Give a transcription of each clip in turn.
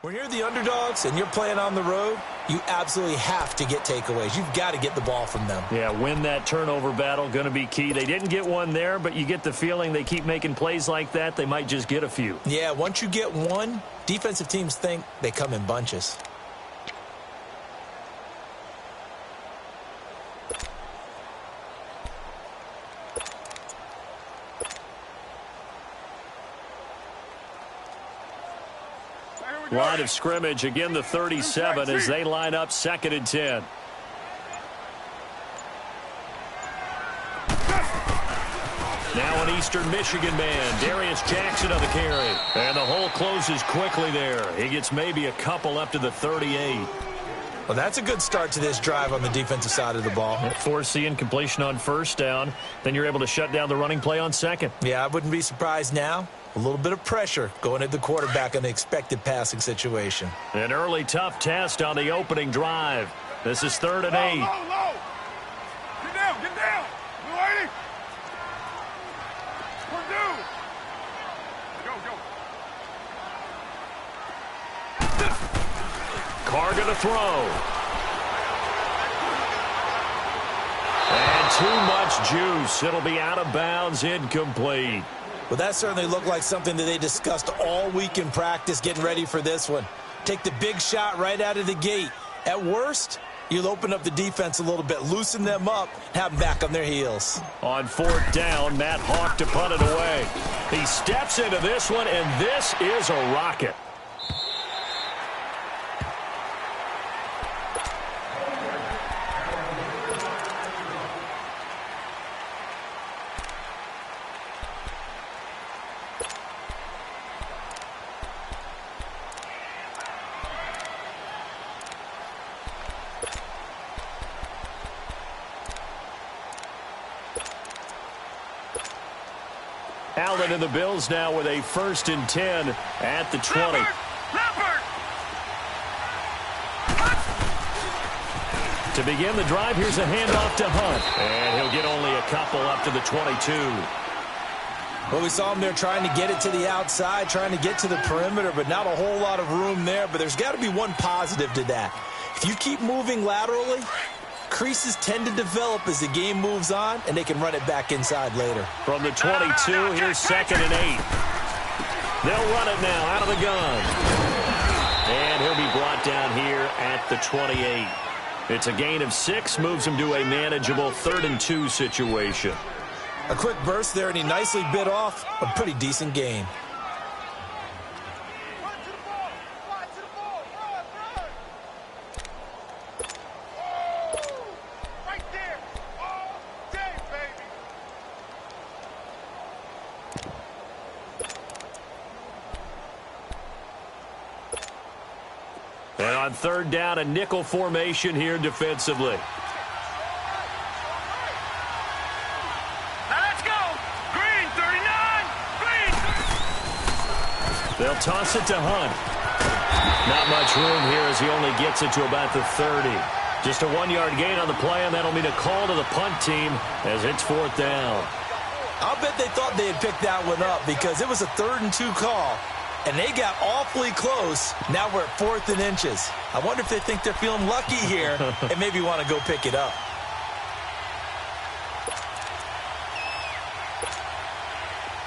When you're the underdogs and you're playing on the road, you absolutely have to get takeaways. You've got to get the ball from them. Yeah, win that turnover battle, going to be key. They didn't get one there, but you get the feeling they keep making plays like that, they might just get a few. Yeah, once you get one, defensive teams think they come in bunches. Line of scrimmage, again the 37 as they line up 2nd and 10. Now an Eastern Michigan man, Darius Jackson on the carry. And the hole closes quickly there. He gets maybe a couple up to the 38. Well, that's a good start to this drive on the defensive side of the ball. Forcing incompletion on 1st down. Then you're able to shut down the running play on 2nd. Yeah, I wouldn't be surprised now. A little bit of pressure going at the quarterback in the expected passing situation. An early tough test on the opening drive. This is 3rd and 8. Low. Get down. Blue 80. Purdue. Go. Carr gonna throw. And too much juice. It'll be out of bounds, incomplete. Well, that certainly looked like something that they discussed all week in practice getting ready for this one. Take the big shot right out of the gate. At worst, you'll open up the defense a little bit, loosen them up, have them back on their heels. On 4th down, Matt Hawk to punt it away. He steps into this one, and this is a rocket. Allen and the Bills now with a 1st and 10 at the 20. To begin the drive, here's a handoff to Hunt. And he'll get only a couple up to the 22. Well, we saw him there trying to get it to the outside, trying to get to the perimeter, but not a whole lot of room there. But there's got to be one positive to that. If you keep moving laterally, creases tend to develop as the game moves on, and they can run it back inside later. From the 22, here's 2nd and 8. They'll run it now out of the gun. And he'll be brought down here at the 28. It's a gain of 6, moves him to a manageable 3rd and 2 situation. A quick burst there, and he nicely bit off a pretty decent gain. And on 3rd down, a nickel formation here defensively. Now let's go. Green, 39. Green. They'll toss it to Hunt. Not much room here as he only gets it to about the 30. Just a 1-yard gain on the play, and that'll mean a call to the punt team as it's 4th down. I'll bet they thought they had picked that one up because it was a 3rd and 2 call. And they got awfully close. Now we're at 4th and inches. I wonder if they think they're feeling lucky here and maybe want to go pick it up.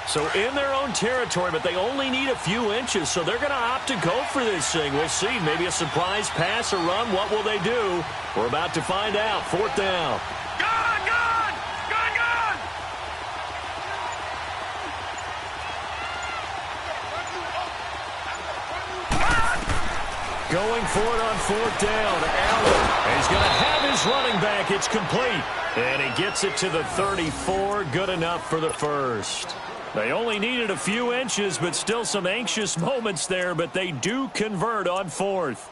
So in their own territory, but they only need a few inches, so they're going to opt to go for this thing. We'll see. Maybe a surprise pass or run. What will they do? We're about to find out. 4th down. Going for it on 4th down. Allen. He's going to have his running back. It's complete. And he gets it to the 34. Good enough for the 1st. They only needed a few inches, but still some anxious moments there. But they do convert on 4th.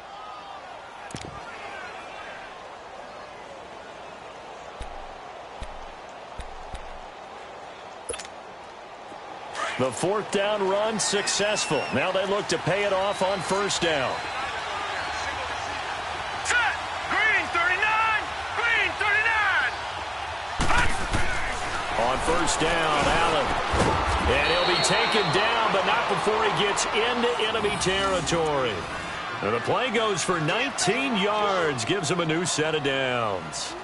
The 4th down run successful. Now they look to pay it off on 1st down. On 1st down, Allen. And he'll be taken down, but not before he gets into enemy territory. And the play goes for 19 yards, gives him a new set of downs.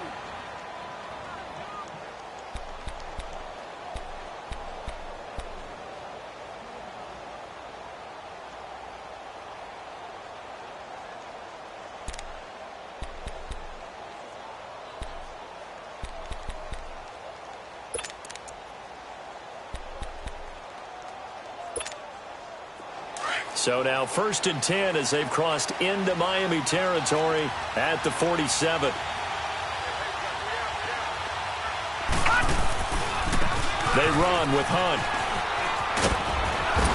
So now 1st and 10 as they've crossed into Miami territory at the 47. They run with Hunt.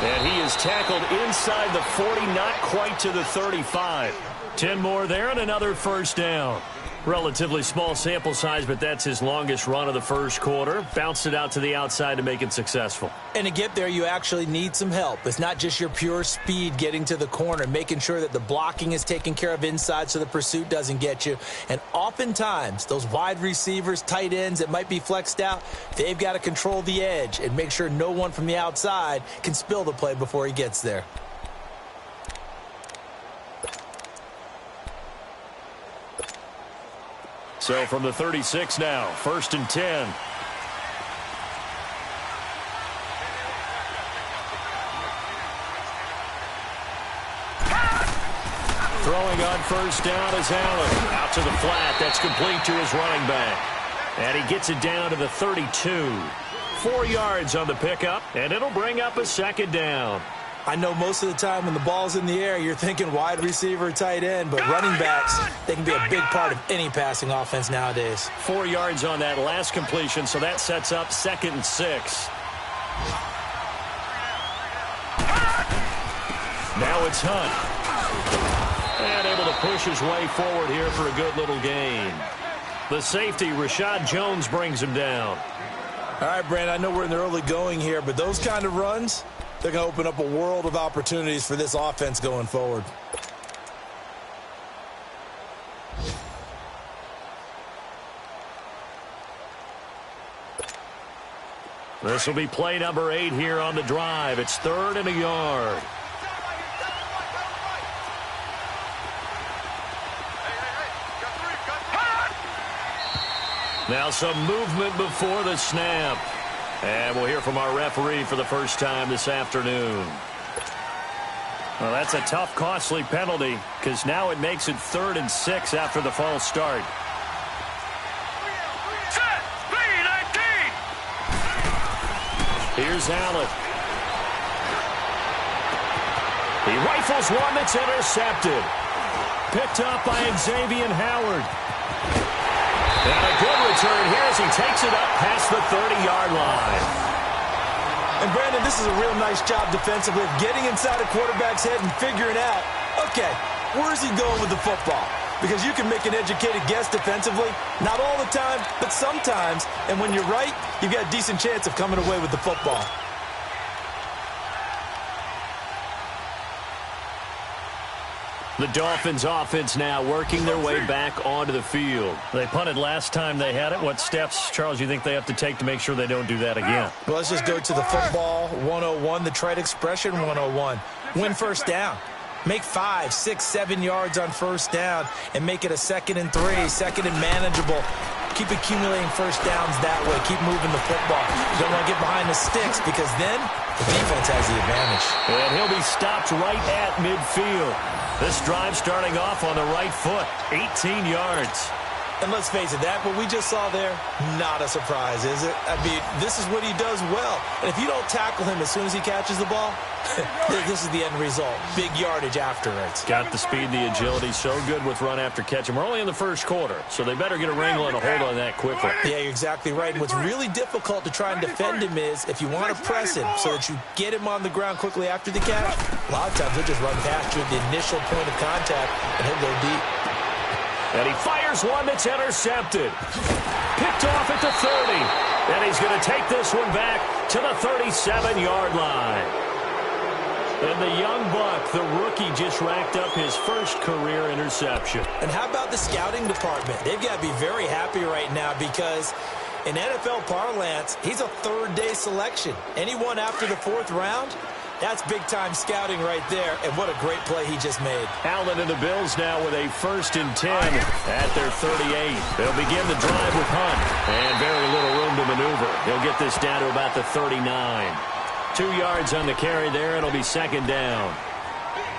And he is tackled inside the 40, not quite to the 35. 10 more there and another first down. Relatively small sample size, but that's his longest run of the first quarter. Bounced it out to the outside to make it successful. And to get there, you actually need some help. It's not just your pure speed getting to the corner, making sure that the blocking is taken care of inside so the pursuit doesn't get you. And oftentimes, those wide receivers, tight ends that might be flexed out, they've got to control the edge and make sure no one from the outside can spill the play before he gets there. So from the 36 now, 1st and 10. Throwing on first down is Allen. Out to the flat. That's complete to his running back. And he gets it down to the 32. 4 yards on the pickup, and it'll bring up a second down. I know most of the time when the ball's in the air, you're thinking wide receiver, tight end, but running backs, they can be a big part of any passing offense nowadays. 4 yards on that last completion, so that sets up 2nd and 6. Now it's Hunt. And able to push his way forward here for a good little gain. The safety, Rashad Jones, brings him down. All right, Brandon, I know we're in the early going here, but those kind of runs, they're going to open up a world of opportunities for this offense going forward. This will be play number 8 here on the drive. It's 3rd and a yard. Now some movement before the snap. And we'll hear from our referee for the first time this afternoon. Well, that's a tough, costly penalty because now it makes it 3rd and 6 after the false start. Set, B-19. Here's Allen. He rifles one that's intercepted. Picked up by Xavier Howard. And a good return here as he takes it up past the 30-yard line. And, Brandon, this is a real nice job defensively of getting inside a quarterback's head and figuring out, okay, where's he going with the football? Because you can make an educated guess defensively, not all the time, but sometimes. And when you're right, you've got a decent chance of coming away with the football. The Dolphins offense now working their way back onto the field. They punted last time they had it. What steps, Charles, you think they have to take to make sure they don't do that again? Well, let's just go to the football 101, the trite expression 101. Win first down. Make 5, 6, 7 yards on first down and make it a 2nd and 3, 2nd and manageable. Keep accumulating first downs that way. Keep moving the football. You don't want to get behind the sticks because then the defense has the advantage. And he'll be stopped right at midfield. This drive starting off on the right foot, 18 yards. And let's face it, that what we just saw there, not a surprise, is it? I mean, this is what he does well. And if you don't tackle him as soon as he catches the ball, this is the end result. Big yardage afterwards. Got the speed, the agility, so good with run after catch. And we're only in the first quarter, so they better get a wrangle and a hold on that quickly. Yeah, you're exactly right. And what's really difficult to try and defend him is if you want to press him so that you get him on the ground quickly after the catch, a lot of times he'll just run past you at the initial point of contact and he'll go deep. And he fires one that's intercepted. Picked off at the 30. And he's going to take this one back to the 37-yard line. And the young buck, the rookie, just racked up his first career interception. And how about the scouting department? They've got to be very happy right now because in NFL parlance, he's a third-day selection. Anyone after the 4th round, That's big-time scouting right there, and what a great play he just made. Allen and the Bills now with a 1st and 10 at their 38. They'll begin the drive with Hunt, and very little room to maneuver. He'll get this down to about the 39. 2 yards on the carry there, and it'll be 2nd down.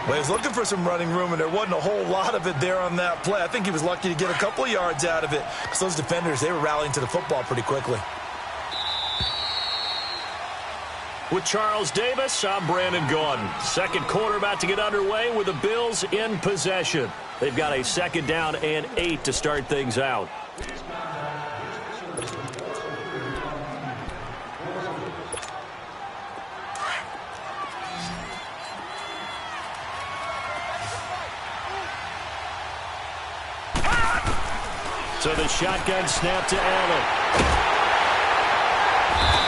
Well, he was looking for some running room, and there wasn't a whole lot of it there on that play. I think he was lucky to get a couple of yards out of it, because those defenders, they were rallying to the football pretty quickly. With Charles Davis, I'm Brandon Gordon. Second quarter about to get underway with the Bills in possession. They've got a 2nd down and 8 to start things out. So the shotgun snap to Allen.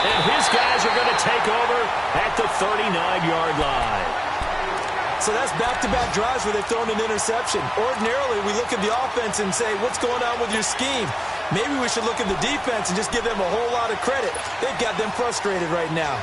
And his guys are going to take over at the 39-yard line. So that's back-to-back drives where they've thrown an interception. Ordinarily, we look at the offense and say, what's going on with your scheme? Maybe we should look at the defense and just give them a whole lot of credit. They've got them frustrated right now.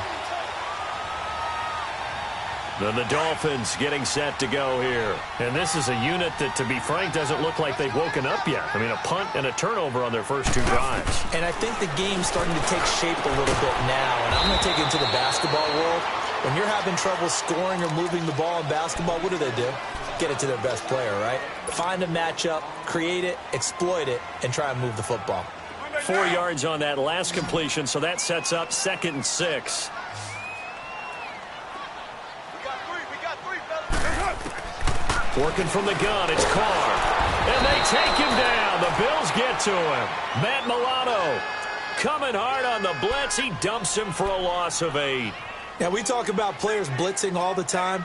Then the Dolphins getting set to go here. And this is a unit that, to be frank, doesn't look like they've woken up yet. I mean, a punt and a turnover on their first 2 drives. And I think the game's starting to take shape a little bit now. And I'm going to take it to the basketball world. When you're having trouble scoring or moving the ball in basketball, what do? Get it to their best player, right? Find a matchup, create it, exploit it, and try and move the football. 4 yards on that last completion, so that sets up 2nd and 6. Working from the gun, it's Carr. And they take him down. The Bills get to him. Matt Milano coming hard on the blitz. He dumps him for a loss of 8. Yeah, we talk about players blitzing all the time.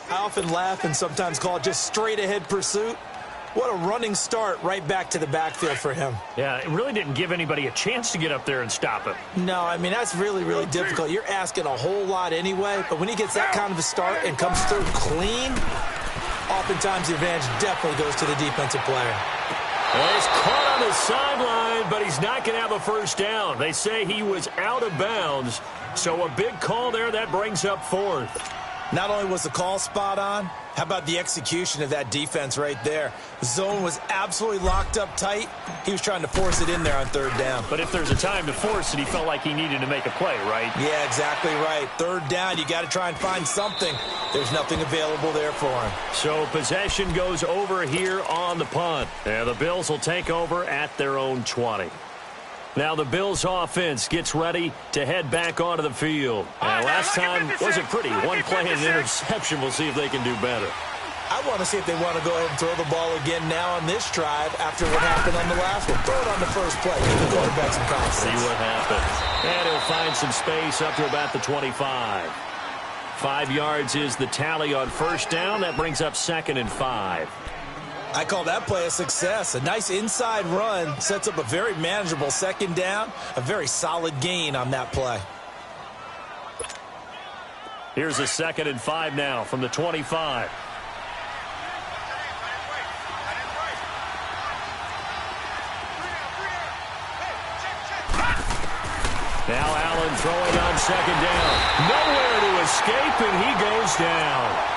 I often laugh and sometimes call it just straight-ahead pursuit. What a running start right back to the backfield for him. Yeah, it really didn't give anybody a chance to get up there and stop him. No, I mean, that's really, really difficult. You're asking a whole lot anyway, but when he gets that kind of a start and comes through clean, oftentimes the advantage definitely goes to the defensive player. Well, he's caught on the sideline, but he's not going to have a first down. They say he was out of bounds, so a big call there. That brings up 4th. Not only was the call spot on, how about the execution of that defense right there? The zone was absolutely locked up tight. He was trying to force it in there on 3rd down. But if there's a time to force it, he felt like he needed to make a play, right? Yeah, exactly right. 3rd down, you got to try and find something. There's nothing available there for him. So possession goes over here on the punt. And the Bills will take over at their own 20. Now the Bills offense gets ready to head back onto the field. And last time wasn't pretty. One play and an interception. We'll see if they can do better. I want to see if they want to go ahead and throw the ball again now on this drive after what happened on the last one. Throw it on the first play. Give the quarterback some confidence. See what happens. And he'll find some space up to about the 25. 5 yards is the tally on 1st down. That brings up 2nd and 5. I call that play a success. A nice inside run sets up a very manageable 2nd down. A very solid gain on that play. Here's a 2nd and 5 now from the 25. Now Allen throwing on 2nd down. Nowhere to escape, and he goes down.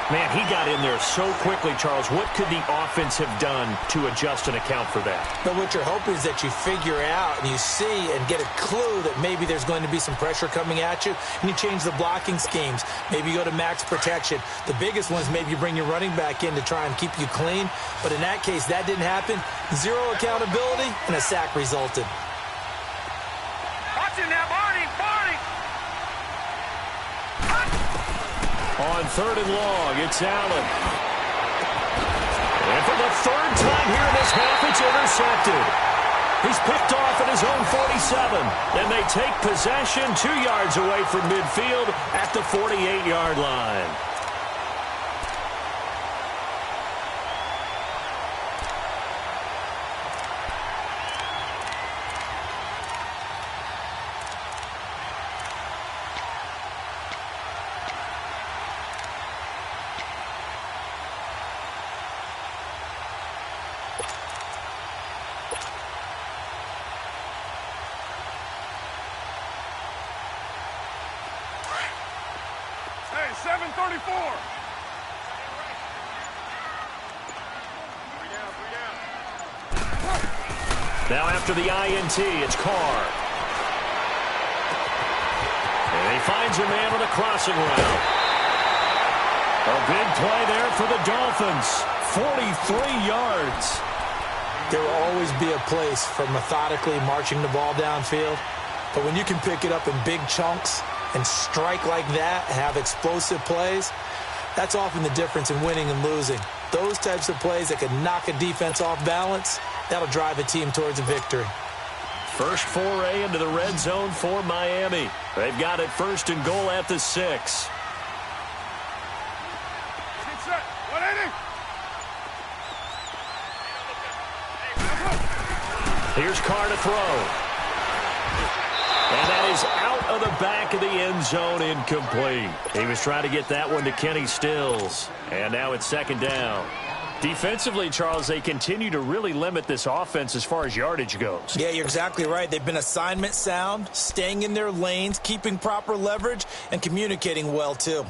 Man, he got in there so quickly, Charles. What could the offense have done to adjust and account for that? But what you're hoping is that you figure out and you see and get a clue that maybe there's going to be some pressure coming at you, and you change the blocking schemes. Maybe you go to max protection. The biggest one is maybe you bring your running back in to try and keep you clean. But in that case, that didn't happen. 0 accountability, and a sack resulted. Watch it now, Barney! On 3rd and long, it's Allen. And for the 3rd time here in this half, it's intercepted. He's picked off at his own 47. And they take possession 2 yards away from midfield at the 48-yard line. Hey, 7:34. Now after the INT, it's Carr. And he finds a man on the crossing route. A big play there for the Dolphins. 43 yards. There will always be a place for methodically marching the ball downfield. But when you can pick it up in big chunks and strike like that, have explosive plays, that's often the difference in winning and losing. Those types of plays that can knock a defense off balance, that'll drive a team towards a victory. First foray into the red zone for Miami. They've got it 1st and goal at the 6. Get set. 180. Here's Carr to throw. And that is out of the back of the end zone, incomplete. He was trying to get that one to Kenny Stills. And now it's 2nd down. Defensively, Charles, they continue to really limit this offense as far as yardage goes. Yeah, you're exactly right. They've been assignment sound, staying in their lanes, keeping proper leverage, and communicating well, too.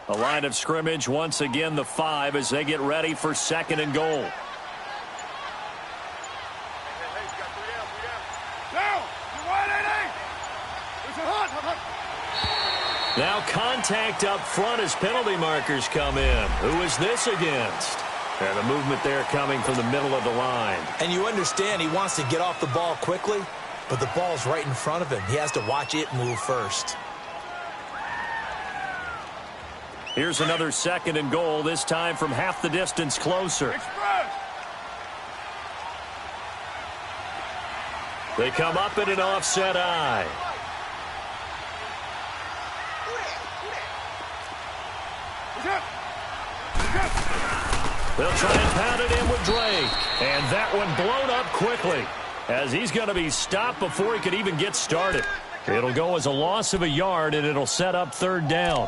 A line of scrimmage, once again, the 5 as they get ready for 2nd and goal. Now contact up front as penalty markers come in. Who is this against? And the movement there coming from the middle of the line. And you understand he wants to get off the ball quickly, but the ball's right in front of him. He has to watch it move first. Here's another 2nd and goal, this time from half the distance closer. Express. They come up in an offset eye. They'll try and pound it in with Drake. And that one blown up quickly as he's going to be stopped before he could even get started. It'll go as a loss of a yard, and it'll set up 3rd down.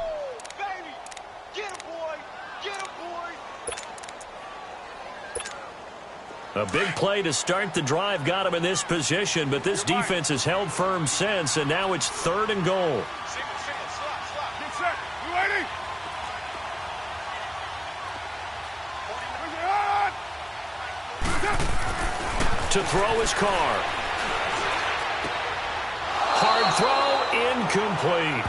A big play to start the drive got him in this position, but this defense has held firm since, and now it's 3rd and goal. Get set. 280. To throw his Carr. Hard throw, incomplete.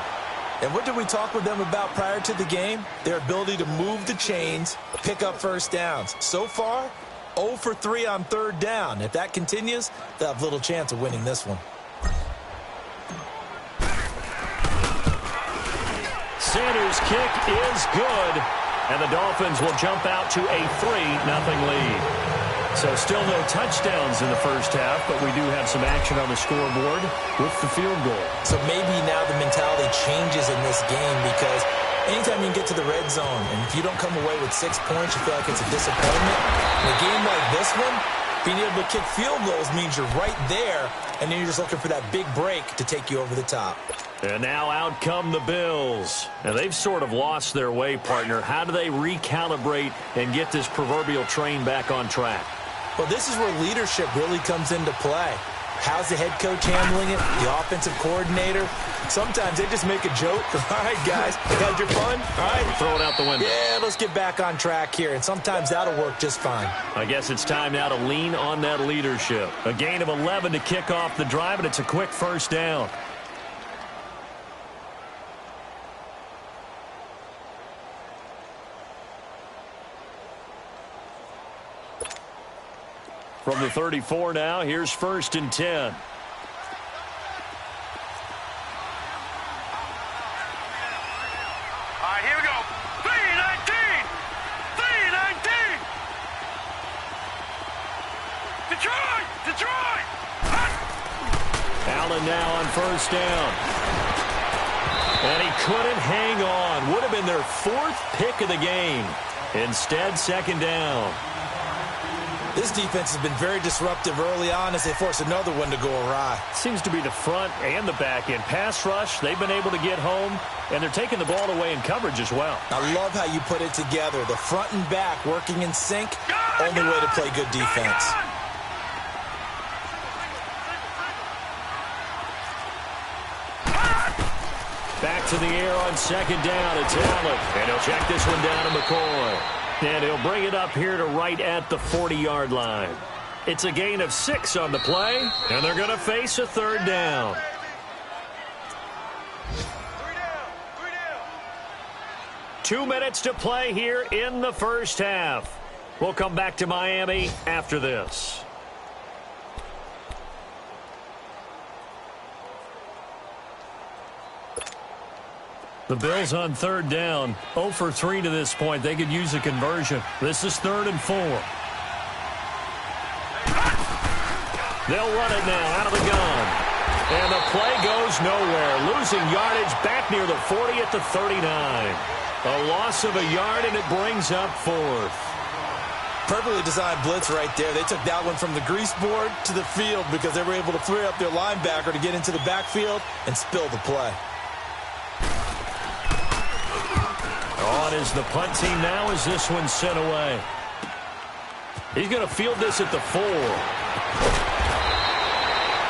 And what did we talk with them about prior to the game? Their ability to move the chains, pick up 1st downs. So far, 0 for 3 on 3rd down. If that continues, they'll have little chance of winning this one. Sanders' kick is good, and the Dolphins will jump out to a 3-0 lead. So still no touchdowns in the first half, but we do have some action on the scoreboard with the field goal. So maybe now the mentality changes in this game because anytime you can get to the red zone, and if you don't come away with 6 points, you feel like it's a disappointment. In a game like this one, being able to kick field goals means you're right there, and then you're just looking for that big break to take you over the top. And now out come the Bills. And they've sort of lost their way, partner. How do they recalibrate and get this proverbial train back on track? Well, this is where leadership really comes into play. How's the head coach handling it? The offensive coordinator? Sometimes they just make a joke. All right, guys, had your fun? All right. Throw it out the window. Yeah, let's get back on track here, and sometimes that'll work just fine. I guess it's time now to lean on that leadership. A gain of 11 to kick off the drive, and it's a quick first down. From the 34 now, here's 1st and 10. All right, here we go. 3-19. 3-19. Detroit. Allen now on 1st down. And he couldn't hang on. Would have been their 4th pick of the game. Instead, 2nd down. This defense has been very disruptive early on as they force another one to go awry. Seems to be the front and the back end. Pass rush, they've been able to get home, and they're taking the ball away in coverage as well. I love how you put it together. The front and back working in sync, only way to play good defense. Back to the air on 2nd down. It's Allen, and he'll check this one down to McCoy. And he'll bring it up here to right at the 40-yard line. It's a gain of 6 on the play, and they're going to face a 3rd down. 2 minutes to play here in the first half. We'll come back to Miami after this. The Bills on 3rd down. 0 for 3 to this point. They could use a conversion. This is 3rd and 4. They'll run it now out of the gun. And the play goes nowhere. Losing yardage back near the 40 at the 39. A loss of a yard, and it brings up 4th. Perfectly designed blitz right there. They took that one from the grease board to the field because they were able to free up their linebacker to get into the backfield and spill the play. On is the punt team now as this one's sent away. He's going to field this at the 4.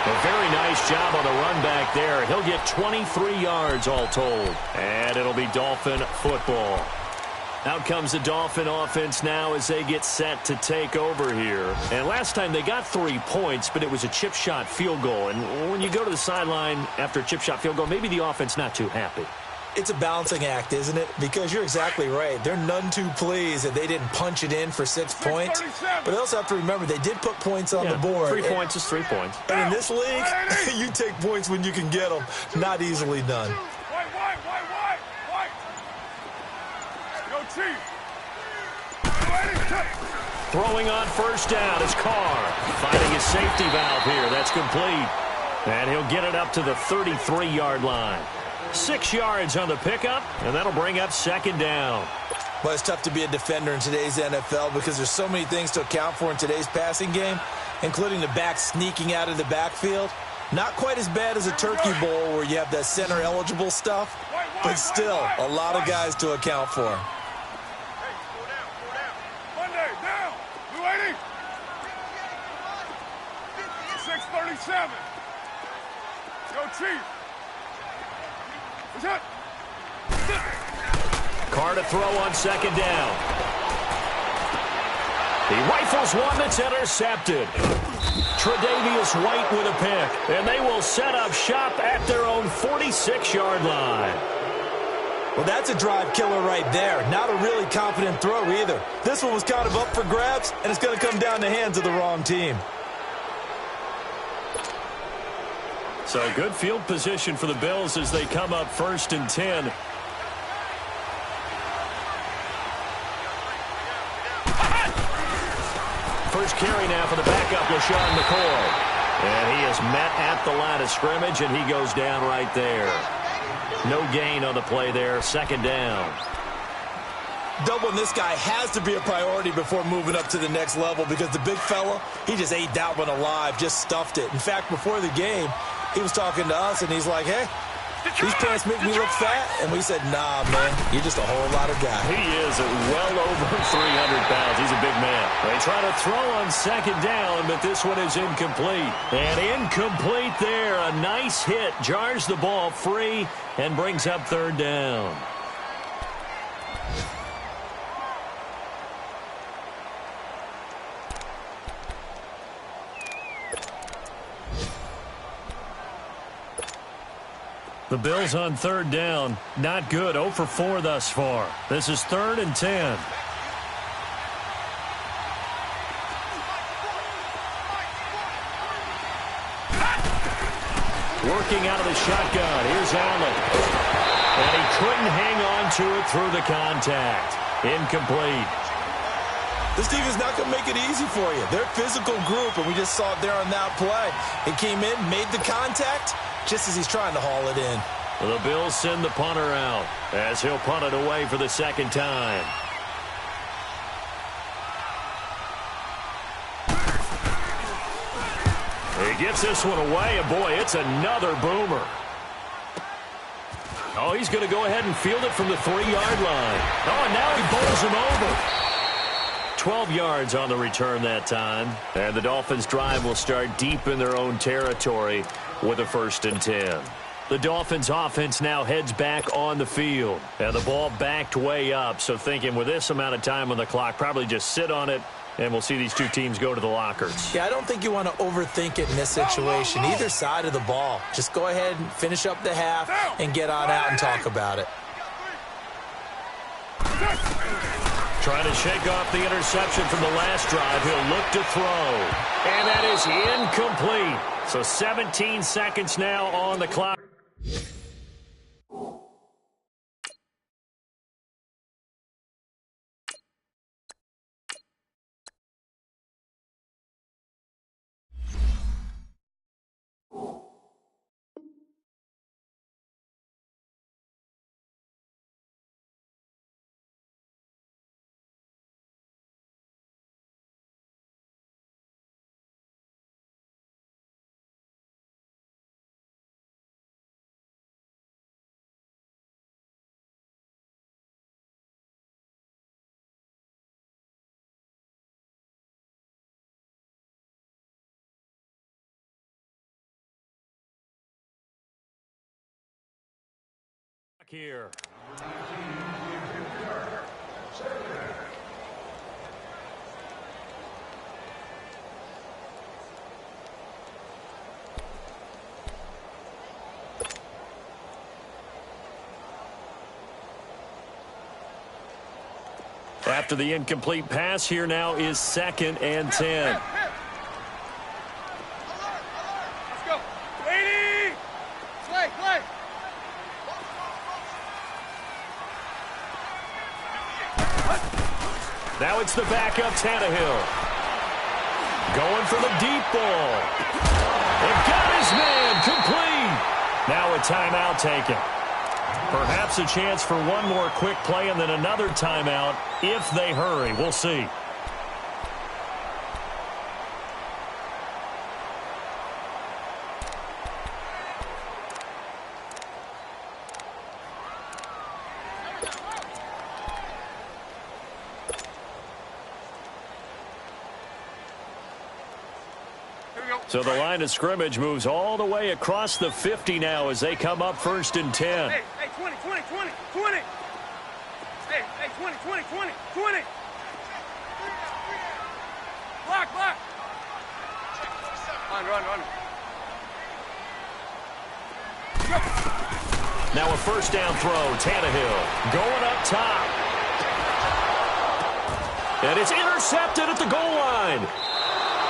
A very nice job on the run back there. He'll get 23 yards all told. And it'll be Dolphin football. Out comes the Dolphin offense now as they get set to take over here. And last time they got 3 points, but it was a chip shot field goal. And when you go to the sideline after a chip shot field goal, maybe the offense not too happy. It's a balancing act, isn't it? Because you're exactly right. They're none too pleased that they didn't punch it in for 6 points. But they also have to remember they did put points on the board. 3 points is 3 points. And in this league, you take points when you can get them. Not easily done. White. Go, Chief. Throwing on 1st down is Carr. Finding his safety valve here. That's complete. And he'll get it up to the 33-yard line. 6 yards on the pickup, and that'll bring up 2nd down. Well, it's tough to be a defender in today's NFL because there's so many things to account for in today's passing game, including the back sneaking out of the backfield. Not quite as bad as a turkey bowl where you have that center-eligible stuff, but still a lot of guys to account for. Hey, go down. Monday, down. Blue 80. 637. Go, Chief. Carr to throw on 2nd down. He rifles one that's intercepted. Tre'Davious White with a pick, and they will set up shop at their own 46-yard line. Well, that's a drive killer right there. Not a really confident throw either. This one was kind of up for grabs, and it's going to come down the hands of the wrong team. So good field position for the Bills as they come up 1st and 10. First carry now for the backup, LaShawn McCoy. And he is met at the line of scrimmage, and he goes down right there. No gain on the play there. 2nd down. Doubling this guy has to be a priority before moving up to the next level because the big fella, he just ate that one alive, just stuffed it. In fact, before the game, he was talking to us, and he's like, hey, These pants make me look fat. And we said, nah, man, you're just a whole lot of guy. He is well over 300 pounds. He's a big man. They try to throw on second down, but this one is incomplete. And incomplete there. A nice hit. Jars the ball free and brings up third down. The Bills on third down. Not good. 0 for 4 thus far. This is 3rd and 10. Working out of the shotgun. Here's Allen. And he couldn't hang on to it through the contact. Incomplete. This defense not going to make it easy for you. They're a physical group, and we just saw it there on that play. It came in, made the contact, just as he's trying to haul it in. The Bills send the punter out as he'll punt it away for the second time. He gets this one away, and boy, it's another boomer. Oh, he's going to go ahead and field it from the 3-yard line. Oh, and now he bowls him over. 12 yards on the return that time. And the Dolphins' drive will start deep in their own territory with a 1st and 10. The Dolphins' offense now heads back on the field. And the ball backed way up, so thinking with this amount of time on the clock, probably just sit on it, and we'll see these two teams go to the lockers. Yeah, I don't think you want to overthink it in this situation, either side of the ball. Just go ahead and finish up the half and get on out and talk about it. Trying to shake off the interception from the last drive. He'll look to throw. And that is incomplete. So 17 seconds now on the clock. Here. After the incomplete pass, here now is 2nd and 10. Let's go. 80! Play. Now it's the backup Tannehill. Going for the deep ball. And got his man complete. Now a timeout taken. Perhaps a chance for one more quick play and then another timeout if they hurry. We'll see. So the line of scrimmage moves all the way across the 50 now as they come up 1st and 10. Hey, 20. Hey, 20. Block. Run. Now a 1st down throw. Tannehill going up top. And it's intercepted at the goal line.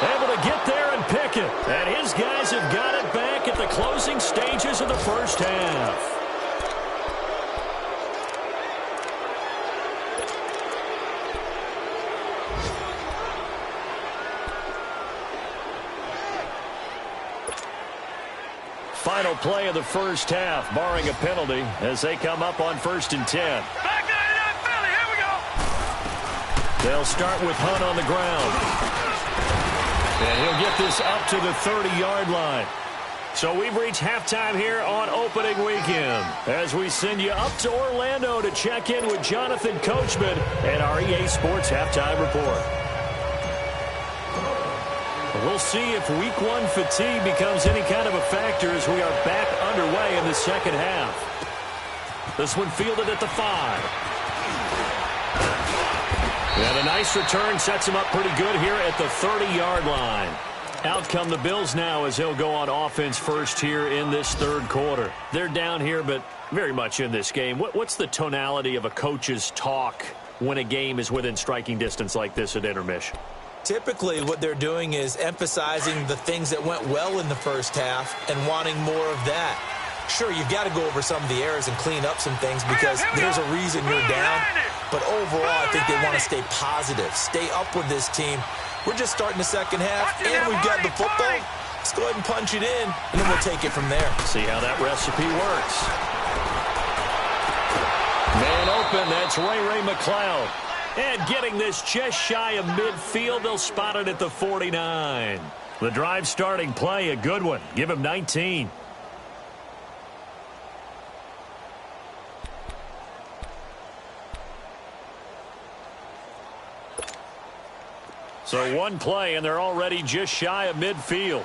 Able to get there and pick it. And his guys have got it back at the closing stages of the first half. Final play of the first half, barring a penalty, as they come up on 1st and 10. Back to Philly. Here we go. They'll start with Hunt on the ground. And he'll get this up to the 30-yard line. So we've reached halftime here on opening weekend as we send you up to Orlando to check in with Jonathan Coachman and our EA Sports Halftime Report. We'll see if Week 1 fatigue becomes any kind of a factor as we are back underway in the second half. This one fielded at the 5. And a nice return sets him up pretty good here at the 30-yard line. Out come the Bills now as he'll go on offense first here in this third quarter. They're down here, but very much in this game. What's the tonality of a coach's talk when a game is within striking distance like this at intermission? Typically, what they're doing is emphasizing the things that went well in the first half and wanting more of that. Sure, you've got to go over some of the errors and clean up some things because there's a reason you're down. But overall, I think they want to stay positive, stay up with this team. We're just starting the second half, and we've got the football. Let's go ahead and punch it in, and then we'll take it from there. See how that recipe works. Man open, that's Ray McLeod. And getting this just shy of midfield, they'll spot it at the 49. The drive starting play, a good one. Give him 19. So one play, and they're already just shy of midfield.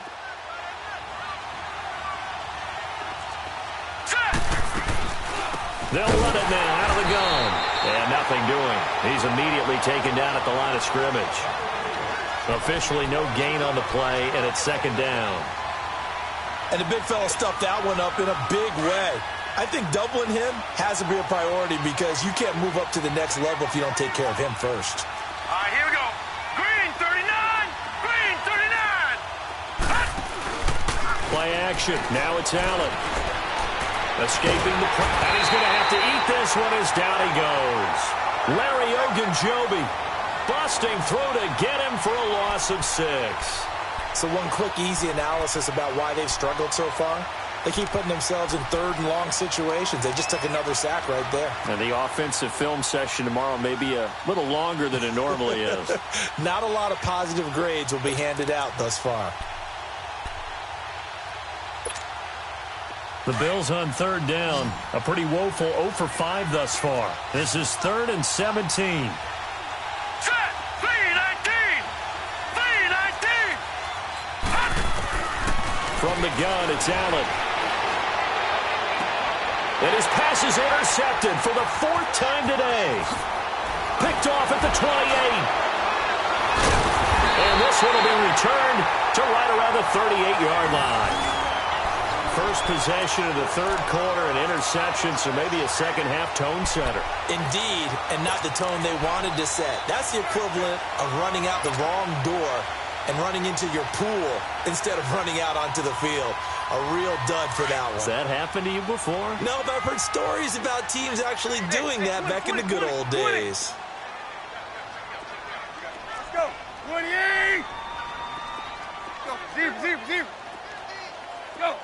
They'll run it now out of the gun. And nothing doing. He's immediately taken down at the line of scrimmage. Officially no gain on the play, and it's second down. And the big fella stuffed that one up in a big way. I think doubling him has to be a priority because you can't move up to the next level if you don't take care of him first. All right, here we go. Green 39! Green 39! Play action. Now it's Allen. Escaping the press. And he's going to have to eat this one as down he goes. Larry Ogunjobi busting through to get him for a loss of 6. So one quick, easy analysis about why they've struggled so far. They keep putting themselves in third and long situations. They just took another sack right there. And the offensive film session tomorrow may be a little longer than it normally is. Not a lot of positive grades will be handed out thus far. The Bills on third down. A pretty woeful 0 for 5 thus far. This is 3rd and 17. Set! 3-19! 3-19! From the gun, it's Allen. And his pass is intercepted for the 4th time today. Picked off at the 28. And this one will be returned to right around the 38-yard line. First possession of the third quarter, an interception, so maybe a second-half tone setter. Indeed, and not the tone they wanted to set. That's the equivalent of running out the wrong door and running into your pool instead of running out onto the field. A real dud for that one. Has that happened to you before? No, but I've heard stories about teams actually doing that back in the good old days. Let's go! 28! Go! Zero! Go!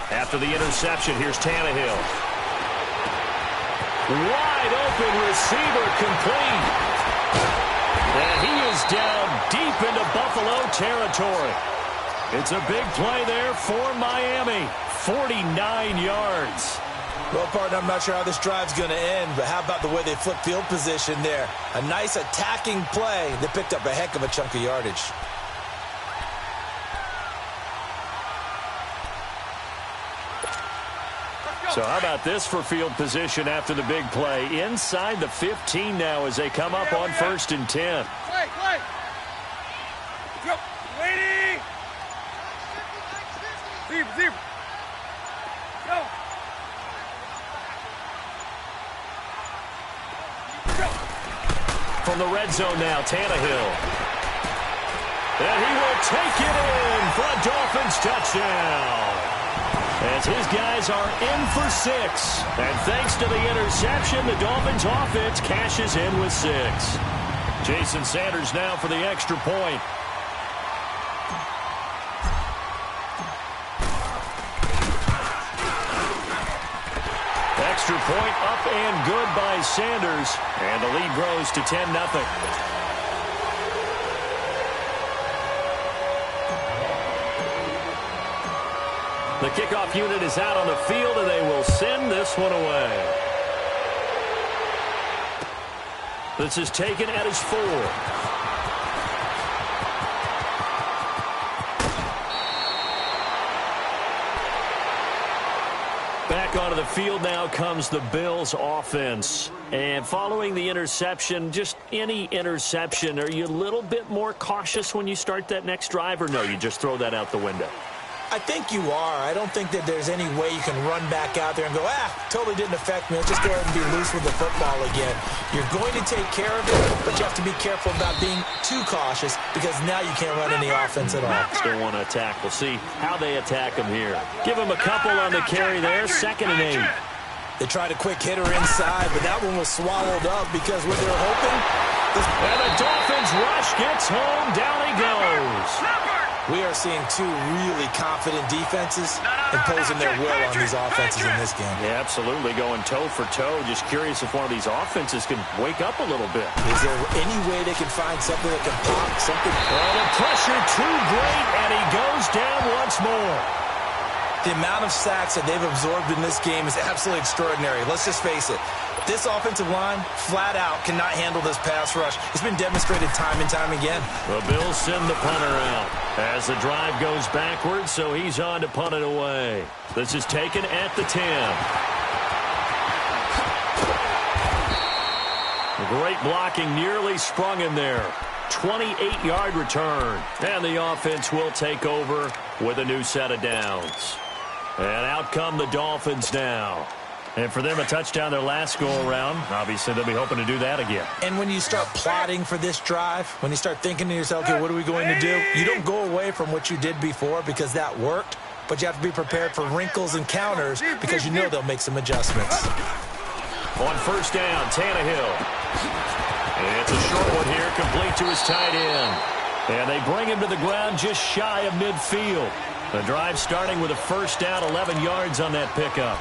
After the interception, here's Tannehill. Wide open receiver complete. And he is down deep into Buffalo territory. It's a big play there for Miami. 49 yards. Well, partner, I'm not sure how this drive's going to end, but how about the way they flip field position there? A nice attacking play that picked up a heck of a chunk of yardage. So how about this for field position after the big play? Inside the 15 now as they come up on 1st and 10. Play! Go! Lady! Zero! Go! From the red zone now, Tannehill. And he will take it in for a Dolphins touchdown. As his guys are in for 6. And thanks to the interception, the Dolphins offense cashes in with 6. Jason Sanders now for the extra point. Extra point up and good by Sanders. And the lead grows to 10-0. The kickoff unit is out on the field, and they will send this one away. This is taken at his 4. Back onto the field now comes the Bills offense. And following the interception, just any interception, are you a little bit more cautious when you start that next drive, or no, you just throw that out the window? I think you are. I don't think that there's any way you can run back out there and go, totally didn't affect me. Let's just go ahead and be loose with the football again. You're going to take care of it, but you have to be careful about being too cautious because now you can't run any offense at all. Still want to attack. We'll see how they attack him here. Give him a couple on the carry there. 2nd and 8. They tried a quick hitter inside, but that one was swallowed up because what they were hoping. And the Dolphins rush gets home. Down he goes. We are seeing two really confident defenses imposing their will on these offenses in this game. Yeah, absolutely, going toe for toe. Just curious if one of these offenses can wake up a little bit. Is there any way they can find something that can pop? Something? Well, the pressure too great, and he goes down once more. The amount of sacks that they've absorbed in this game is absolutely extraordinary. Let's just face it. This offensive line, flat out, cannot handle this pass rush. It's been demonstrated time and time again. The Bills send the punter out as the drive goes backwards, so he's on to punt it away. This is taken at the 10. Great blocking, nearly sprung him there. 28-yard return. And the offense will take over with a new set of downs. And out come the Dolphins now. And for them, a touchdown their last go-around. Obviously, they'll be hoping to do that again. And when you start plotting for this drive, when you start thinking to yourself, okay, what are we going to do? You don't go away from what you did before because that worked, but you have to be prepared for wrinkles and counters because you know they'll make some adjustments. On 1st down, Tannehill. And it's a short one here, complete to his tight end. And they bring him to the ground just shy of midfield. The drive starting with a 1st down, 11 yards on that pickup.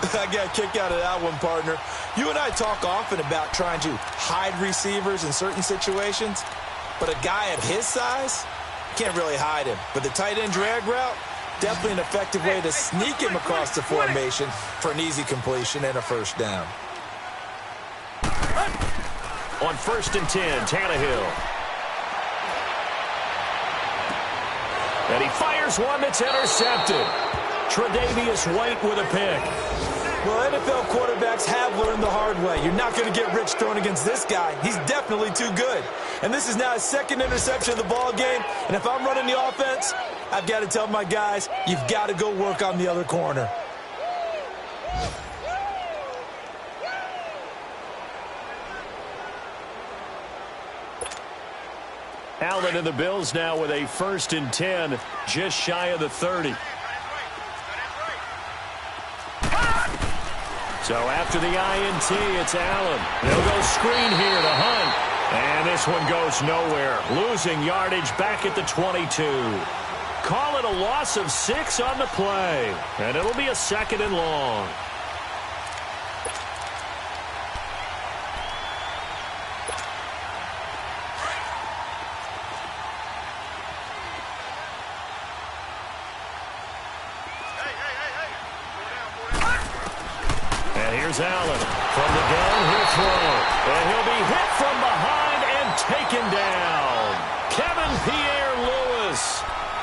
I got a kick out of that one, partner. You and I talk often about trying to hide receivers in certain situations, but a guy at his size can't really hide him. But the tight end drag route, definitely an effective way to sneak him across the formation for an easy completion and a 1st down. On 1st and 10, Tannehill. And he fires one that's intercepted. Tre'Davious White with a pick. Well, NFL quarterbacks have learned the hard way. You're not going to get rich throwing against this guy. He's definitely too good. And this is now his 2nd interception of the ball game. And if I'm running the offense, I've got to tell my guys, you've got to go work on the other corner. Allen and the Bills now with a 1st and 10, just shy of the 30. So after the INT, it's Allen. They'll go screen here to Hunt. And this one goes nowhere. Losing yardage back at the 22. Call it a loss of 6 on the play. And it'll be a 2nd and long. Here's Allen. From the gun, he'll throw. And he'll be hit from behind and taken down. Kevin Pierre-Louis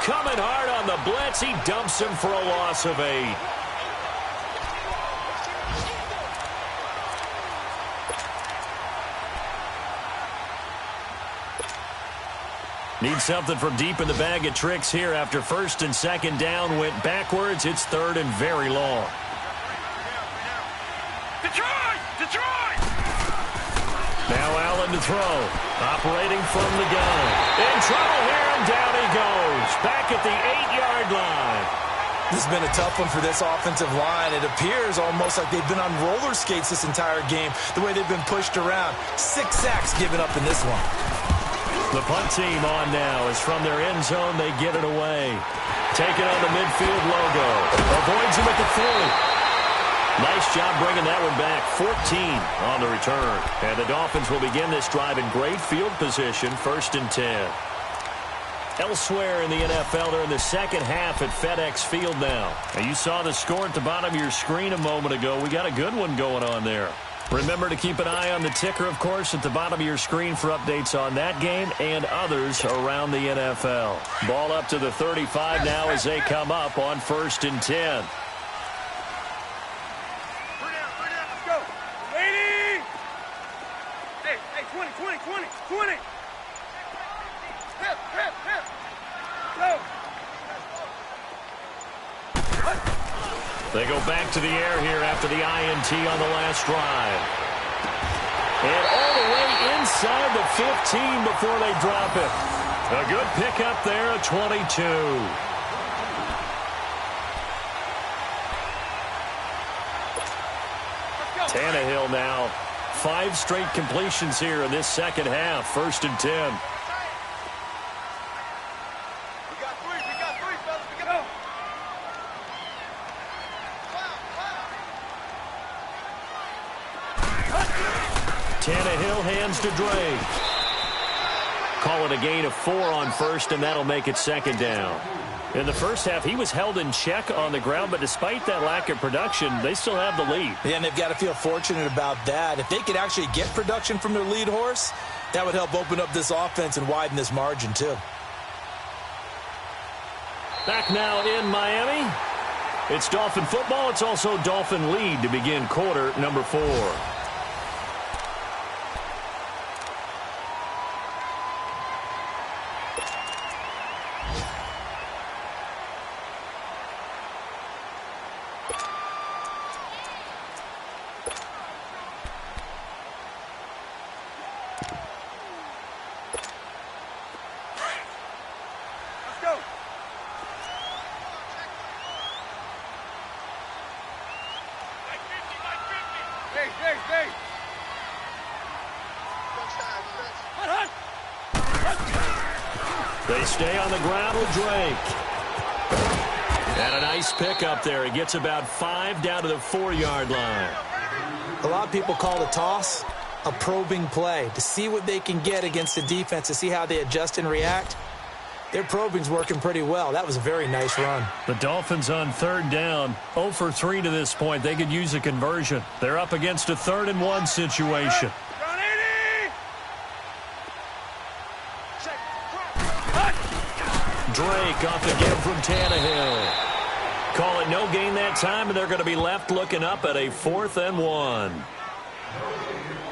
coming hard on the blitz. He dumps him for a loss of 8. Need something from deep in the bag of tricks here after 1st and 2nd down went backwards. It's 3rd and very long. Now Allen to throw. Operating from the gun. In trouble here, and down he goes. Back at the 8-yard line. This has been a tough one for this offensive line. It appears almost like they've been on roller skates this entire game, the way they've been pushed around. 6 sacks given up in this one. The punt team on now is from their end zone. They get it away. Taking on the midfield logo. Avoids him at the 40. Nice job bringing that one back. 14 on the return. And the Dolphins will begin this drive in great field position. 1st and 10. Elsewhere in the NFL, they're in the second half at FedEx Field now. And you saw the score at the bottom of your screen a moment ago. We got a good one going on there. Remember to keep an eye on the ticker, of course, at the bottom of your screen for updates on that game and others around the NFL. Ball up to the 35 now as they come up on 1st and 10. Let's go. 80. Hey, 20. Hip. Go. They go back to the air here after the INT on the last drive. And all the way inside the 15 before they drop it. A good pickup there, a 22. Tannehill now. 5 straight completions here in this second half. 1st and 10. Tannehill hands to Drake. Call it a gain of 4 on 1st, and that'll make it 2nd down. In the first half, he was held in check on the ground, but despite that lack of production, they still have the lead. Yeah, and they've got to feel fortunate about that. If they could actually get production from their lead horse, that would help open up this offense and widen this margin, too. Back now in Miami. It's Dolphin football. It's also Dolphin lead to begin quarter number 4. They stay on the ground with Drake. And a nice pickup there. He gets about 5 down to the 4-yard line. A lot of people call the toss a probing play to see what they can get against the defense, to see how they adjust and react. Their probing's working pretty well. That was a very nice run. The Dolphins on 3rd down, 0 for 3 to this point. They could use a conversion. They're up against a 3rd and 1 situation. Drake off the give from Tannehill. Call it no gain that time, and they're going to be left looking up at a 4th and 1.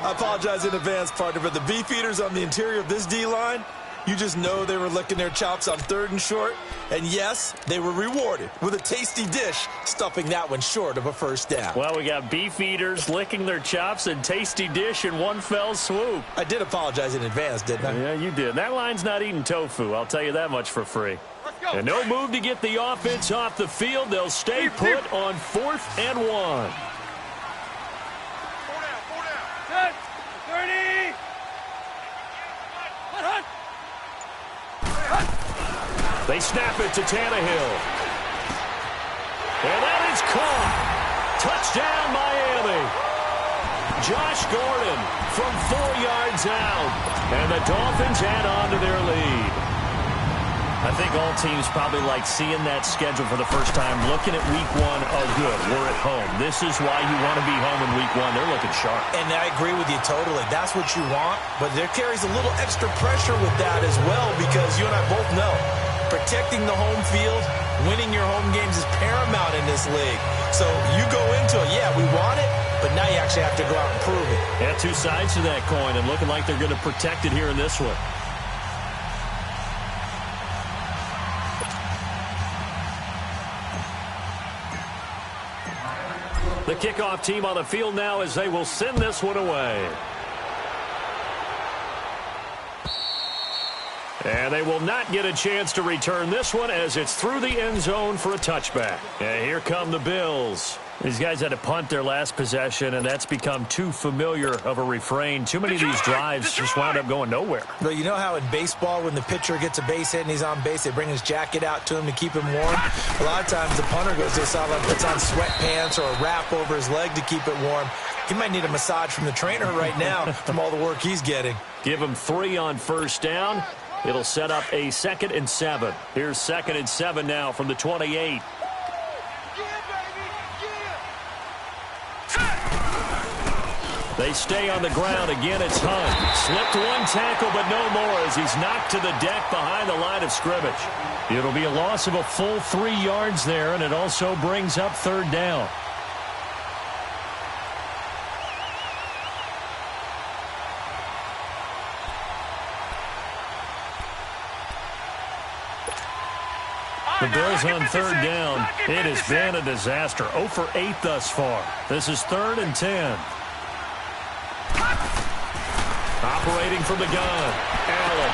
I apologize in advance, partner, but the beef eaters on the interior of this D-line, you just know they were licking their chops on 3rd and short. And yes, they were rewarded with a tasty dish, stuffing that one short of a 1st down. Well, we got beef eaters licking their chops and tasty dish in one fell swoop. I did apologize in advance, didn't I? Yeah, you did. That line's not eating tofu. I'll tell you that much for free. And no move to get the offense off the field. They'll stay put on 4th and 1. 4 down. 30. They snap it to Tannehill. And that is caught. Touchdown, Miami. Josh Gordon from 4 yards out. And the Dolphins add on to their lead. I think all teams probably like seeing that schedule for the first time, looking at week 1. Oh, good, we're at home. This is why you want to be home in week 1. They're looking sharp. And I agree with you totally. That's what you want. But there carries a little extra pressure with that as well, because you and I both know protecting the home field, winning your home games is paramount in this league. So you go into it, yeah, we want it, but now you actually have to go out and prove it. Yeah, 2 sides to that coin, and looking like they're going to protect it here in this one. The kickoff team on the field now as they will send this one away. And they will not get a chance to return this one as it's through the end zone for a touchback. And here come the Bills. These guys had to punt their last possession, and that's become too familiar of a refrain. Too many of these drives just wound up going nowhere. Well, you know how in baseball when the pitcher gets a base hit and he's on base, they bring his jacket out to him to keep him warm? A lot of times the punter goes to the sideline, puts on sweatpants or a wrap over his leg to keep it warm. He might need a massage from the trainer right now from all the work he's getting. Give him 3 on 1st down. It'll set up a 2nd and 7. Here's 2nd and 7 now from the 28. They stay on the ground. Again, it's Hunt. Slipped one tackle, but no more as he's knocked to the deck behind the line of scrimmage. It'll be a loss of a full 3 yards there, and it also brings up 3rd down. The Bills on 3rd down. It has been a disaster. 0 for 8 thus far. This is 3rd and 10. Operating from the gun. Allen.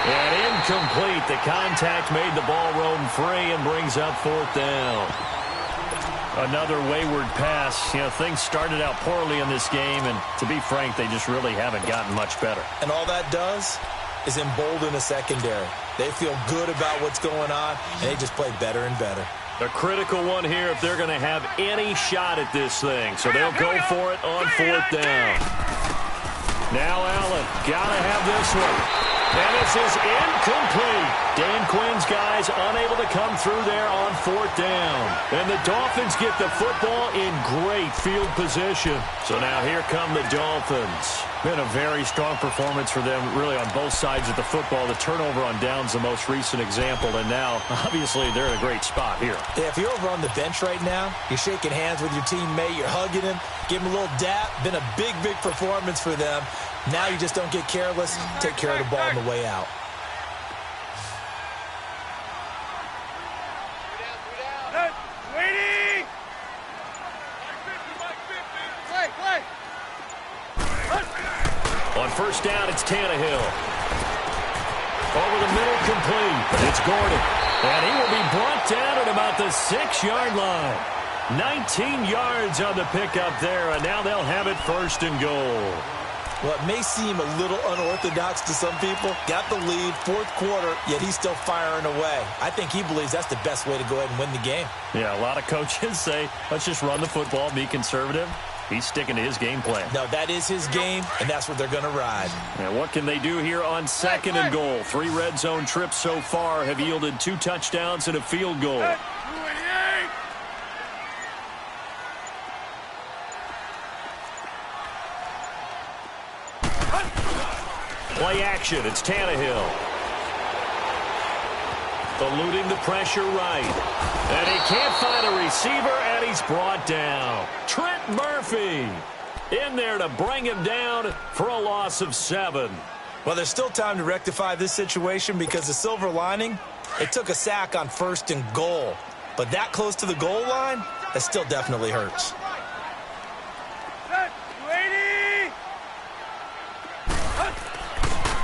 And incomplete. The contact made the ball roam free and brings up 4th down. Another wayward pass. You know, things started out poorly in this game, and to be frank, they just really haven't gotten much better. And all that does is embolden the secondary. They feel good about what's going on, and they just play better and better. A critical one here if they're going to have any shot at this thing. So they'll go for it on 4th down. Now Allen, got to have this one. And this is incomplete. Dan Quinn's guys unable to come through there on 4th down. And the Dolphins get the football in great field position. So now here come the Dolphins. Been a very strong performance for them, really, on both sides of the football. The turnover on downs, the most recent example, and now, obviously, they're in a great spot here. Yeah, if you're over on the bench right now, you're shaking hands with your teammate, you're hugging him, give him a little dap. Been a big, big performance for them. Now you just don't get careless. Take care of the ball on the way out. On 1st down, it's Tannehill. Over the middle, complete. It's Gordon. And he will be brought down at about the 6-yard line. 19 yards on the pickup there, and now they'll have it 1st and goal. Well, it may seem a little unorthodox to some people. Got the lead, 4th quarter, yet he's still firing away. I think he believes that's the best way to go ahead and win the game. Yeah, a lot of coaches say, let's just run the football, be conservative. He's sticking to his game plan. No, that is his game, and that's what they're going to ride. And what can they do here on 2nd and goal? 3 red zone trips so far have yielded 2 touchdowns and a field goal. Play action. It's Tannehill. Eluding the pressure right. And he can't find a receiver, and he's brought down. Trent Murphy in there to bring him down for a loss of 7. Well, there's still time to rectify this situation because the silver lining, it took a sack on 1st and goal. But that close to the goal line, that still definitely hurts.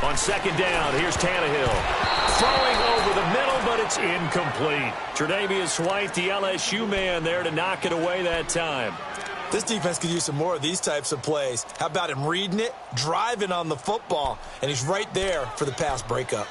On 2nd down, here's Tannehill. Throwing over the middle, but it's incomplete. Tre'Davious White, the LSU man, there to knock it away that time. This defense could use some more of these types of plays. How about him reading it, driving on the football, and he's right there for the pass breakup.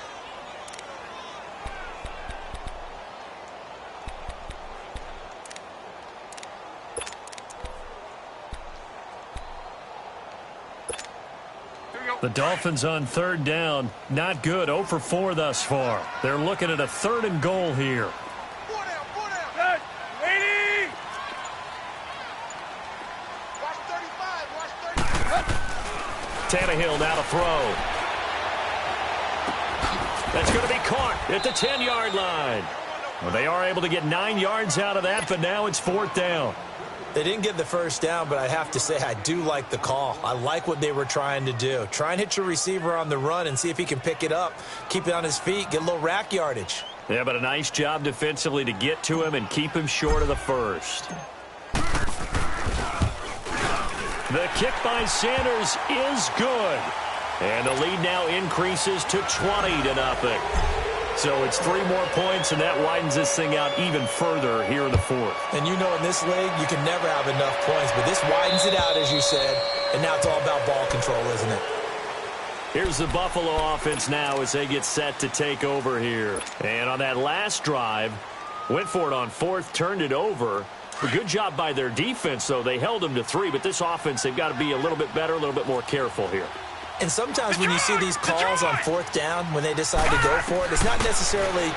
The Dolphins on 3rd down. Not good. 0 for 4 thus far. They're looking at a 3rd and goal here. Tannehill now to throw. That's going to be caught at the 10-yard line. Well, they are able to get 9 yards out of that, but now it's 4th down. They didn't get the 1st down, but I have to say I do like the call. I like what they were trying to do. Try and hit your receiver on the run and see if he can pick it up, keep it on his feet, get a little rack yardage. Yeah, but a nice job defensively to get to him and keep him short of the 1st. The kick by Sanders is good. And the lead now increases to 20-0. So it's 3 more points, and that widens this thing out even further here in the 4th. And you know in this league, you can never have enough points, but this widens it out, as you said, and now it's all about ball control, isn't it? Here's the Buffalo offense now as they get set to take over here. And on that last drive, went for it on 4th, turned it over. A good job by their defense, though. They held them to 3, but this offense, they've got to be a little bit better, a little bit more careful here. And sometimes when you see these calls on fourth down, when they decide to go for it, it's not necessarily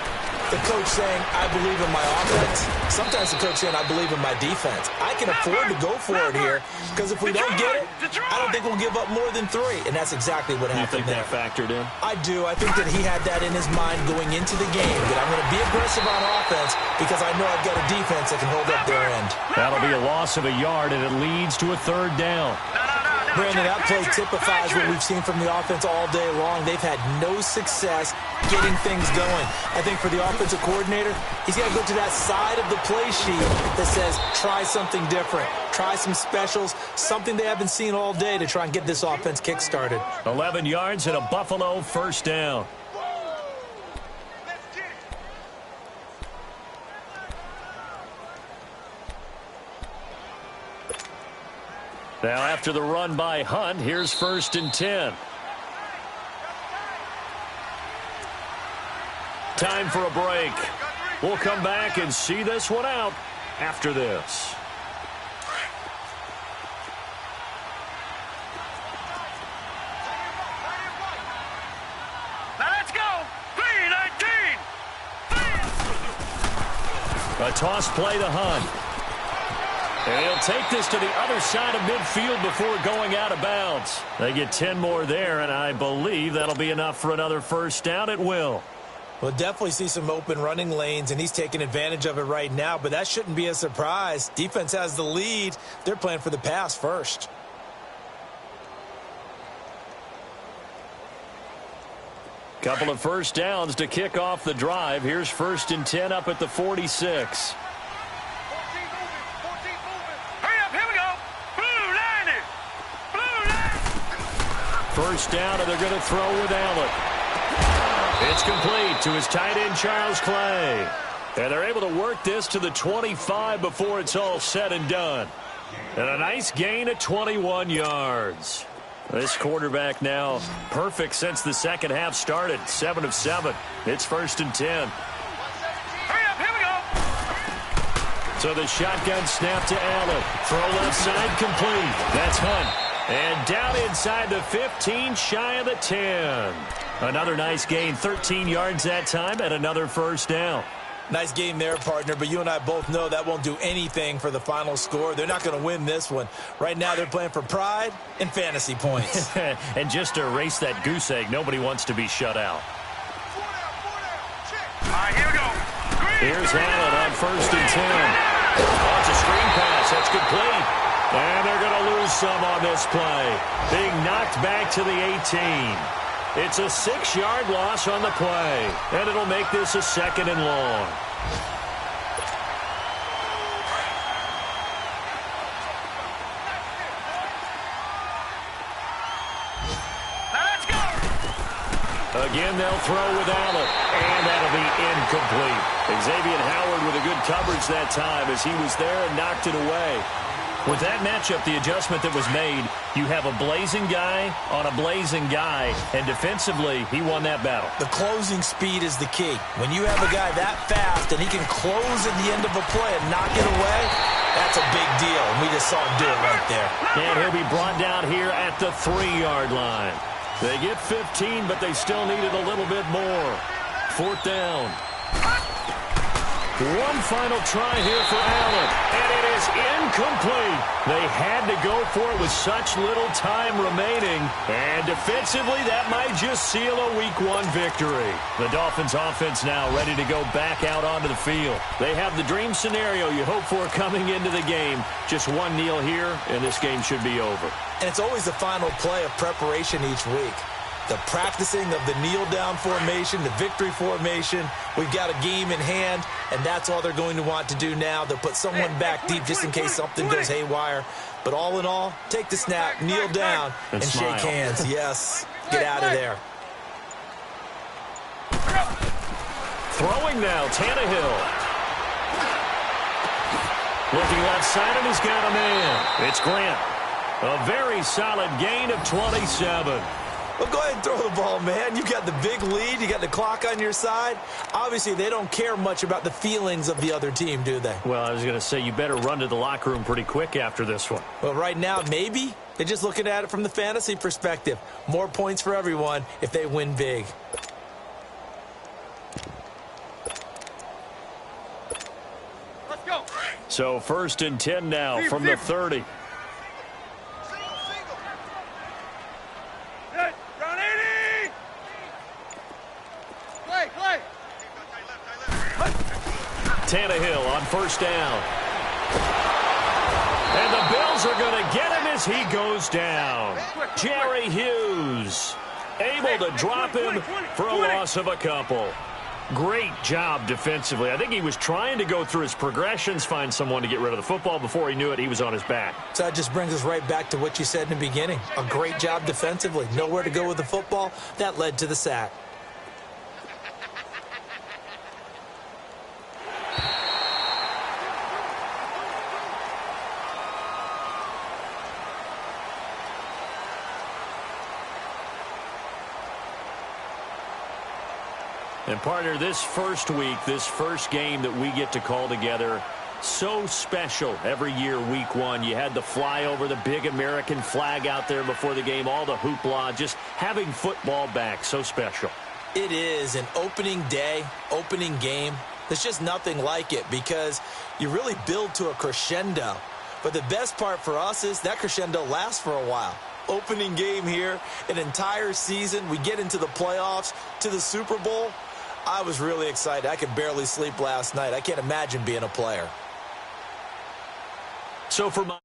the coach saying, I believe in my offense. Sometimes the coach saying, I believe in my defense. I can afford to go for it here because if we don't get it, I don't think we'll give up more than 3. And that's exactly what happened there. You think that factored in? I do. I think that he had that in his mind going into the game, that I'm going to be aggressive on offense because I know I've got a defense that can hold up their end. That'll be a loss of a yard, and it leads to a 3rd down. Brandon, that play typifies what we've seen from the offense all day long. They've had no success getting things going. I think for the offensive coordinator, he's got to go to that side of the play sheet that says, try something different. Try some specials, something they haven't seen all day to try and get this offense kick-started. 11 yards and a Buffalo 1st down. Now after the run by Hunt, here's 1st and 10. Time for a break. We'll come back and see this one out after this. Now let's go. 3-19. A toss play to Hunt. And he'll take this to the other side of midfield before going out of bounds. They get 10 more there, and I believe that'll be enough for another 1st down. It will. We'll definitely see some open running lanes, and he's taking advantage of it right now, but that shouldn't be a surprise. Defense has the lead. They're playing for the pass first. Couple of 1st downs to kick off the drive. Here's 1st and 10 up at the 46. First down, and they're going to throw with Allen. It's complete to his tight end, Charles Clay. And they're able to work this to the 25 before it's all said and done. And a nice gain of 21 yards. This quarterback now perfect since the second half started. 7 of 7. It's 1st and 10. Hurry up, here we go. So the shotgun snap to Allen. Throw left side complete. That's Hunt. And down inside the 15, shy of the 10. Another nice gain, 13 yards that time, and another 1st down. Nice game there, partner, but you and I both know that won't do anything for the final score. They're not going to win this one. Right now, they're playing for pride and fantasy points. And just to erase that goose egg, nobody wants to be shut out. All right, here we go. Here's Allen on 1st and 10. Oh, it's a screen pass. That's complete. And they're going to lose some on this play. Being knocked back to the 18. It's a 6-yard loss on the play. And it'll make this a 2nd and long. Now let's go. Again, they'll throw with Allen. And that'll be incomplete. Xavier Howard with a good coverage that time as he was there and knocked it away. With that matchup, the adjustment that was made, you have a blazing guy on a blazing guy, and defensively, he won that battle. The closing speed is the key. When you have a guy that fast and he can close at the end of a play and knock it away, that's a big deal, and we just saw him do it right there. And he'll be brought down here at the 3-yard line. They get 15, but they still needed a little bit more. 4th down. One final try here for Allen, and it is incomplete. They had to go for it with such little time remaining, and defensively, that might just seal a Week 1 victory. The Dolphins offense now ready to go back out onto the field. They have the dream scenario you hope for coming into the game. Just one kneel here, and this game should be over. And it's always the final play of preparation each week. The practicing of the kneel-down formation, the victory formation. We've got a game in hand, and that's all they're going to want to do now. They'll put someone back deep just in case something goes haywire. But all in all, take the snap, kneel down, and shake hands. Yes, get out of there. Throwing now, Tannehill. Looking left side, and he's got a man. It's Grant. A very solid gain of 27. Well, go ahead and throw the ball, man. You got the big lead. You got the clock on your side. Obviously, they don't care much about the feelings of the other team, do they? Well, I was going to say you better run to the locker room pretty quick after this one. Well, right now, maybe. They're just looking at it from the fantasy perspective. More points for everyone if they win big. Let's go. So 1st and 10 now from the 30. Good. Round 80. Clay. Tannehill on 1st down. And the Bills are going to get him as he goes down. Jerry Hughes able to drop him for a loss of a couple. Great job defensively. I think he was trying to go through his progressions, find someone to get rid of the football. Before he knew it, he was on his back. So that just brings us right back to what you said in the beginning. A great job defensively. Nowhere to go with the football. That led to the sack. And partner, this first week, this first game that we get to call together, so special every year, week 1. You had the flyover, the big American flag out there before the game, all the hoopla, just having football back, so special. It is an opening day, opening game. There's just nothing like it because you really build to a crescendo. But the best part for us is that crescendo lasts for a while. Opening game here, an entire season. We get into the playoffs, to the Super Bowl. I was really excited. I could barely sleep last night. I can't imagine being a player. So for my